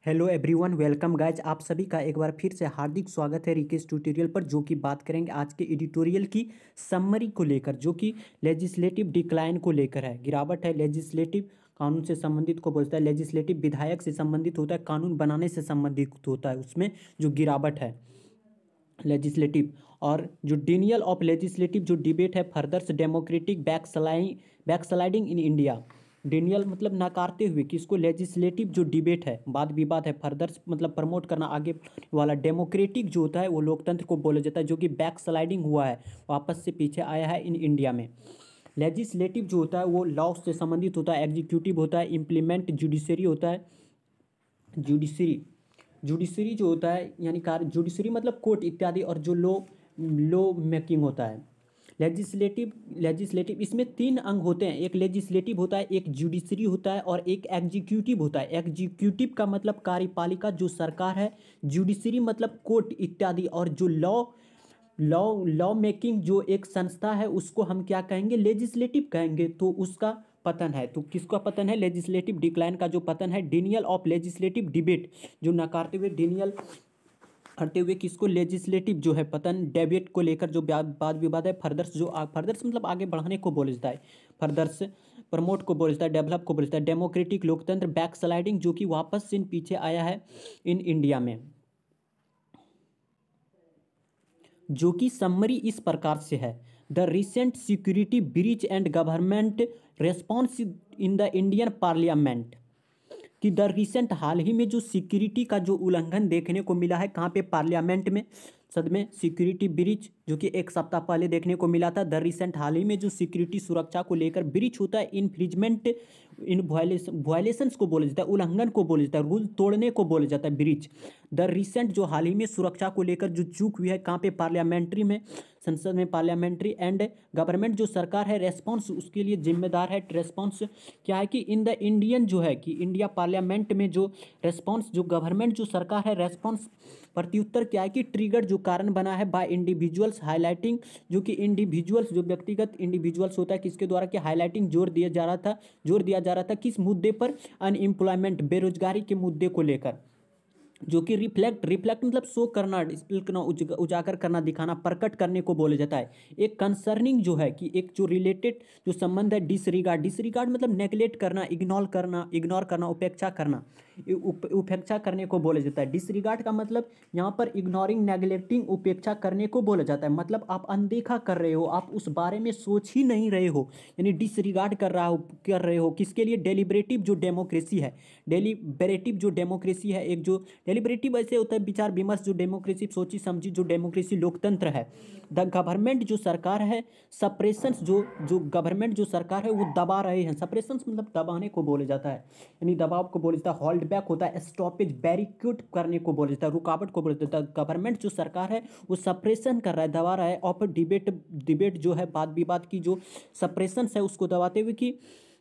Hello everyone, welcome guys. आप सभी का एक बार फिर से हार्दिक स्वागत है रिकेश ट्यूटोरियल पर, जो कि बात करेंगे आज के एडिटोरियल की समरी को लेकर, जो कि लेजिस्लेटिव डिक्लाइन को लेकर है। गिरावट है लेजिस्लेटिव कानून से संबंधित को बोलता है। लेजिस्लेटिव विधायक से संबंधित होता है, कानून बनाने से संबंधित होता है, उसमें जो गिरावट है लेजिस्लेटिव। और जो डिनियल ऑफ लेजिस्लेटिव जो डिबेट है, furthers democratic backsliding in India. डिनियल मतलब नकारते हुए, किसको? लेजिस्लेटिव जो डिबेट है, वाद विवाद है। फर्दर्स मतलब प्रमोट करना, आगे वाला। डेमोक्रेटिक जो होता है वो लोकतंत्र को बोला जाता है, जो कि बैक स्लाइडिंग हुआ है, वापस से पीछे आया है इन इंडिया में। लेजिस्लेटिव जो होता है वो लॉ से संबंधित होता है। एग्जीक्यूटिव होता है इम्प्लीमेंट। जुडिशरी होता है जुडिशरी जुडिशरी जो होता है यानी कार्य। जुडिशरी मतलब कोर्ट इत्यादि, और जो लॉ मेकिंग होता है। लेजिस्लेटिव इसमें तीन अंग होते हैं। एक लेजिस्लेटिव होता है, एक जुडिशरी होता है, और एक एग्जीक्यूटिव होता है। एग्जीक्यूटिव का मतलब कार्यपालिका जो सरकार है। जुडिशरी मतलब कोर्ट इत्यादि, और जो लॉ लॉ लॉ मेकिंग जो एक संस्था है, उसको हम क्या कहेंगे? लेजिस्लेटिव कहेंगे। तो उसका पतन है। तो किसका पतन है? लेजिस्लेटिव डिक्लाइन का जो पतन है, डिनियल ऑफ लेजिस्लेटिव डिबेट जो नकारते हुए, डिनियल करते हुए किसको? लेजिस्लेटिव जो है पतन, डेबेट को लेकर जो वाद विवाद है। फर्दर्स जो फर्दर्स मतलब आगे बढ़ाने को बोला जाता है। फर्दर्स प्रमोट को बोला जाता है, डेवलप को बोला जाता है। डेमोक्रेटिक लोकतंत्र, बैक स्लाइडिंग जो कि वापस से पीछे आया है इन इंडिया में। जो कि समरी इस प्रकार से है। The recent security breach and government response in the Indian parliament. कि द रिसेंट हाल ही में जो सिक्योरिटी का जो उल्लंघन देखने को मिला है, कहाँ पे? पार्लियामेंट में, सदन में। सिक्योरिटी ब्रीच जो कि एक सप्ताह पहले देखने को मिला था। द रिसेंट हाल ही में जो सिक्योरिटी सुरक्षा को लेकर ब्रीच होता है, इन्फ्रिजमेंट इन वायलेशंस को बोला जाता है, उल्लंघन को बोला जाता है, रूल तोड़ने को बोला जाता है ब्रीच। द रिसेंट जो हाल ही में सुरक्षा को लेकर जो चूक हुई है, कहाँ पे? पार्लियामेंट्री में, संसद में। पार्लियामेंट्री एंड गवर्नमेंट जो सरकार है, रेस्पॉन्स उसके लिए जिम्मेदार है। रेस्पॉन्स क्या है कि इन द इंडियन जो है कि इंडिया पार्लियामेंट में जो रेस्पॉन्स, जो गवर्नमेंट जो सरकार है, रेस्पॉन्स प्रत्युत्तर क्या है कि ट्रिगर जो कारण बना है बाय इंडिविजुअल्स हाईलाइटिंग। जो कि इंडिविजुअल्स जो व्यक्तिगत इंडिविजुअल्स होता है, किसके द्वारा कि हाईलाइटिंग जोर दिया जा रहा था किस मुद्दे पर? अनएम्प्लॉयमेंट, बेरोजगारी के मुद्दे को लेकर। जो कि रिफ्लेक्ट मतलब शो करना, डिस्प्ले करना, उजागर करना, दिखाना, प्रकट करने को बोला जाता है। एक कंसर्निंग जो है कि एक जो रिलेटेड जो संबंध है, डिसरिगार्ड मतलब नेग्लेक्ट करना, इग्नोर करना, उपेक्षा करना। उपेक्षा करने को बोला जाता है। डिसरिगार्ड का मतलब यहाँ पर इग्नोरिंग, नेग्लेक्टिंग, उपेक्षा करने को बोला जाता है। मतलब आप अनदेखा कर रहे हो, आप उस बारे में सोच ही नहीं रहे हो, यानी डिसरिगार्ड कर रहे हो। किसके लिए? डेलिब्रेटिव जो डेमोक्रेसी है। डेलिब्रेटिव जो डेमोक्रेसी है, एक जो डेलिब्रेटिव ऐसे होता है विचार विमर्श, जो डेमोक्रेसी सोची समझी, जो डेमोक्रेसी लोकतंत्र है। द गवर्नमेंट जो सरकार है, सप्रेशंस जो जो गवर्नमेंट जो सरकार है वो दबा रहे हैं। सप्रेशंस मतलब दबाने को बोला जाता है, यानी दबाव को बोला जाता है। होल्ड बैक होता है, स्टॉपेज, बैरिकेड करने को बोला जाता है, रुकावट को बोला जाता है। गवर्नमेंट जो सरकार है वो सप्रेशन कर रहा है, दबा रहा है। ऑफ डिबेट जो है, वाद विवाद की जो सप्रेशंस है उसको दबाते हुए कि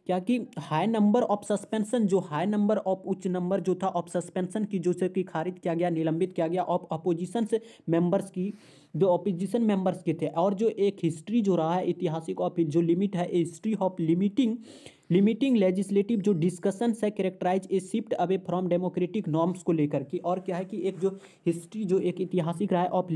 क्या कि हाई नंबर ऑफ सस्पेंशन, जो हाई नंबर ऑफ उच्च नंबर जो था ऑफ सस्पेंशन की, जो से कि खारिज किया गया, निलंबित किया गया, ऑफ अपोजिशन मेंबर्स की, जो अपोजिशन मेंबर्स के थे। और जो एक हिस्ट्री जो रहा है ऐतिहासिक ऑफ जो लिमिट है, हिस्ट्री ऑफ लिमिटिंग लेजिस्लेटिव जो डिस्कशंस है, characterize a shift away from democratic norms को लेकर की। और क्या है कि एक जो हिस्ट्री जो एक ऐतिहासिक रहा है ऑफ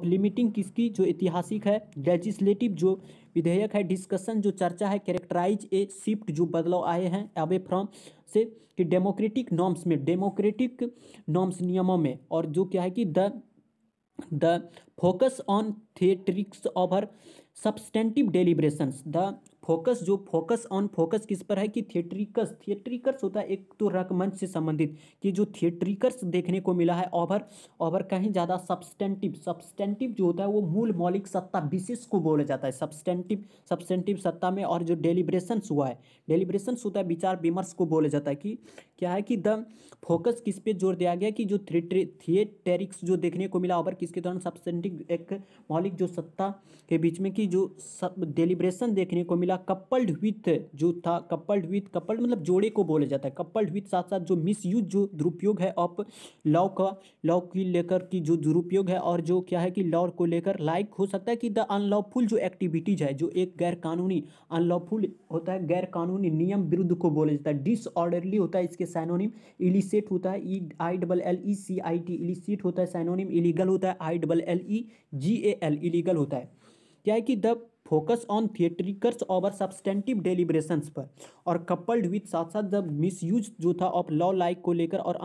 लिमिटिंग किसकी? जो ऐतिहासिक है। लेजिस्लेटिव जो विधेयक है, डिस्कशन जो चर्चा है, कैरेक्टराइज ए शिफ्ट जो बदलाव आए हैं अवे फ्रॉम से कि डेमोक्रेटिक नॉर्म्स में, डेमोक्रेटिक नॉर्म्स नियमों में। और जो क्या है कि the focus on theatrics over substantive deliberations. The focus किस पर है कि थिएट्रिकस होता है एक तो रंगमंच से संबंधित, कि जो थिएट्रिकस देखने को मिला है ओवर कहीं ज़्यादा सब्सटेंटिव जो होता है वो मूल मौलिक सत्ता विशेष को बोला जाता है, सब्सटेंटिव सत्ता में। और जो डेलिब्रेशंस हुआ है, डेलिब्रेशंस होता है विचार विमर्श को बोला जाता है। कि क्या है कि द फोकस किस पे जोर दिया गया कि जो थिएटेरिक्स जो देखने को मिला ओवर किसके दौरान? सब्सटेंटिव एक मौलिक जो सत्ता के बीच में, कि जो डेलिब्रेशन देखने को मिला अगला कपल्ड विथ जो था, कपल्ड मतलब जोड़े को बोला जाता है, कपल्ड विथ साथ साथ जो मिसयूज जो दुरुपयोग है ऑफ लॉ का, लॉ की लेकर की जो दुरुपयोग है, और जो क्या है कि लॉ को लेकर लाइक हो सकता है कि द अनलॉफुल जो एक्टिविटीज है, जो एक गैर कानूनी, अनलॉफुल होता है गैर कानूनी, नियम विरुद्ध को बोला जाता है। डिसऑर्डरली होता है इसके साइनोनिम, इलिसिट होता है ILLECIT, इलिसिट होता है साइनोनिम, इलीगल होता है ILLEGAL, इलीगल होता है। क्या है कि the focus on theatricals over substantive deliberations पर, और कपल्ड विथ साथ साथ द मिसयूज जो था ऑफ लॉ लाइक को लेकर, और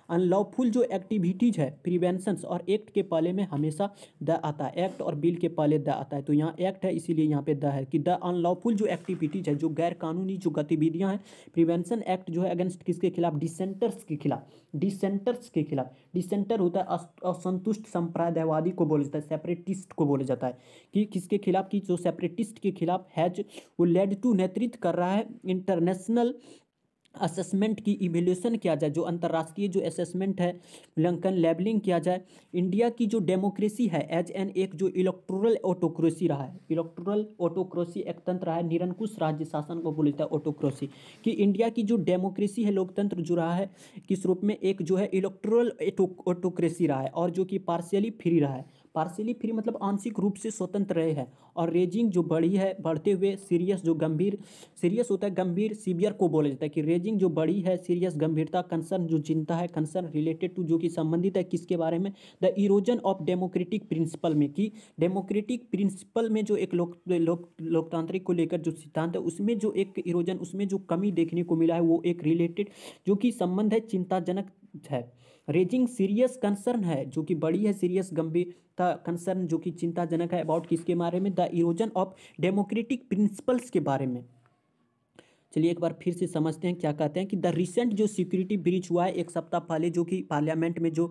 अनलॉफुल जो एक्टिविटीज है, प्रिवेंशंस, और एक्ट के पहले में हमेशा द आता है, एक्ट और बिल के पहले द आता है, तो यहाँ एक्ट है इसीलिए यहाँ पे द है कि द अनलॉफुल जो एक्टिविटीज है, जो गैर कानूनी जो गतिविधियाँ हैं, प्रिवेंशन एक्ट जो है अगेंस्ट किसके खिलाफ, डिसेंटर्स के खिलाफ, डिसेंटर्स के खिलाफ। डिसेंटर होता है असंतुष्ट संप्रदायवादी को बोला जाता है, सेपरेटिस्ट को बोला जाता है, कि किसके खिलाफ, की जो सेपरेटिस्ट के खिलाफ हैज वो लेड टू नेतृत्व कर रहा है इंटरनेशनल असेसमेंट की इवेल्यूशन किया जाए, जो अंतर्राष्ट्रीय जो असेसमेंट है, मूल्यांकन, लेबलिंग किया जाए। इंडिया की जो डेमोक्रेसी है एज एन एक जो इलेक्टोरल ऑटोक्रेसी रहा है, इलेक्टोरल ऑटोक्रेसी एक तंत्र रहा है, निरंकुश राज्य शासन को बोलता है ऑटोक्रेसी, कि इंडिया की जो डेमोक्रेसी है, लोकतंत्र जो रहा है, किस रूप में, एक जो है इलेक्टोरल ऑटोक्रेसी रहा है, और जो कि पार्शियली फ्री रहा है, पार्शियली फ्री मतलब आंशिक रूप से स्वतंत्र रहे हैं, और रेजिंग जो बढ़ी है, बढ़ते हुए, सीरियस जो गंभीर, सीरियस होता है गंभीर, सीवियर को बोला जाता है, कि रेजिंग जो बढ़ी है, सीरियस गंभीरता, कंसर्न जो चिंता है, कंसर्न रिलेटेड टू जो कि संबंधित है किसके बारे में, the erosion of democratic principle में, कि डेमोक्रेटिक प्रिंसिपल में जो एक लोकतांत्रिक को लेकर जो सिद्धांत है, उसमें जो एक इरोजन, उसमें जो कमी देखने को मिला है, वो एक रिलेटेड जो कि संबंध है चिंताजनक है। रेजिंग सीरियस कंसर्न है, जो कि बड़ी है, सीरियस गंभीरता, कंसर्न जो कि चिंताजनक है, अबाउट किसके बारे में, the erosion of democratic principles के बारे में। चलिए एक बार फिर से समझते हैं क्या कहते हैं, कि द रिसेंट जो सिक्योरिटी ब्रीच हुआ है एक सप्ताह पहले, जो कि पार्लियामेंट में जो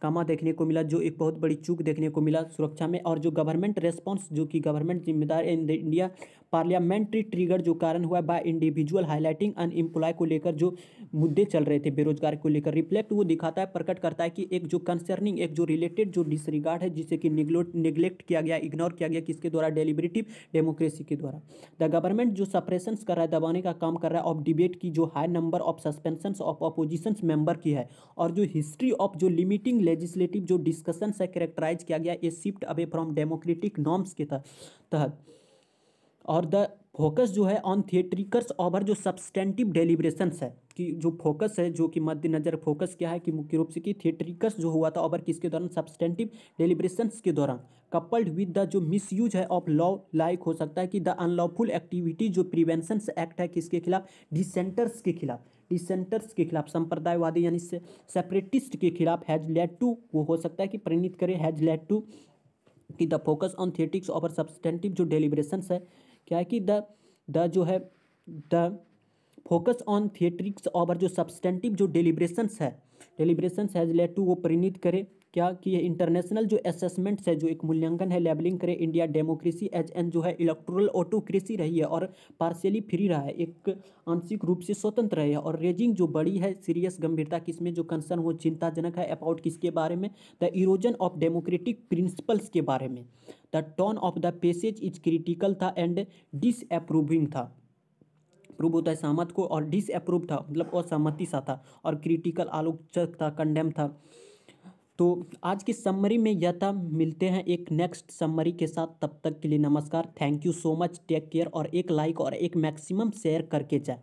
कामा देखने को मिला, जो एक बहुत बड़ी चूक देखने को मिला सुरक्षा में, और जो गवर्नमेंट रेस्पॉन्स, जो कि गवर्नमेंट जिम्मेदार इन इंडिया, पार्लियामेंट्री ट्रिगर जो कारण हुआ बाय इंडिविजुअल हाईलाइटिंग अनएम्प्लॉय को लेकर जो मुद्दे चल रहे थे, बेरोजगार को लेकर, रिफ्लेक्ट वो दिखाता है, प्रकट करता है कि एक जो कंसर्निंग, एक जो रिलेटेड जो डिसरिगार्ड है, जिसे कि निगलेक्ट किया गया, इग्नोर किया गया, किसके द्वारा, डेलिबरेटिव डेमोक्रेसी के द्वारा। द गवर्नमेंट जो सप्रेशंस कर रहा है, दबाने का काम कर रहा है, ऑफ डिबेट की जो high number of suspensions of opposition member की है, और जो हिस्ट्री ऑफ जो लिमिटिंग लेजिस्लेटिव जो डिस्कशन से कैरेक्टराइज किया गया, a shift away from democratic norms के तहत, और द फोकस जो है ऑन थिएट्रिकल्स ओवर जो सब्सटेंटिव डेलिब्रेशंस है, कि जो फोकस है, जो कि मद्देनजर फोकस क्या है, कि मुख्य रूप से कि थिएट्रिकल्स जो हुआ था ओवर किसके दौरान, सब्सटेंटिव डेलिब्रेशंस के दौरान, कपल्ड विद द जो मिसयूज है ऑफ लॉ लाइक हो सकता है कि द अनलॉफुल एक्टिविटी जो प्रिवेंशंस एक्ट है किसके खिलाफ, डिसेंटर्स के खिलाफ, डिसेंटर्स के खिलाफ, संप्रदायवादी यानी सेपरेटिस्ट के खिलाफ, हैज लेड टू वो हो सकता है कि प्रेरित करे, हैज लेड टू कि the focus on theatrics over substantive जो डेलिब्रेशंस है, क्या है कि द जो है the focus on theatrics over जो सब्सटेंटिव जो डेलिब्रेशंस हैज लेड टू वो प्रेरित करे, क्या कि इंटरनेशनल जो असेसमेंट्स है, जो एक मूल्यांकन है, लेबलिंग करे, इंडिया डेमोक्रेसी एज एन जो है इलेक्टोरल ऑटोक्रेसी रही है, और पार्शियली फ्री रहा है, एक आंशिक रूप से स्वतंत्र रही है, और रेजिंग जो बड़ी है, सीरियस गंभीरता किसमें, जो कंसर्न वो चिंताजनक है, अबाउट किसके बारे में, the erosion of democratic principles के बारे में। The tone of the passage is critical था एंड डिसअप्रूविंग था, अप्रूव होता है सहमत को, और डिसअप्रूव था मतलब असहमति सा था, और क्रिटिकल आलोचक था, कंडेम था। तो आज की समरी में यह था, मिलते हैं एक नेक्स्ट समरी के साथ, तब तक के लिए नमस्कार, thank you so much, take care, और एक लाइक और एक मैक्सिमम शेयर करके जाए।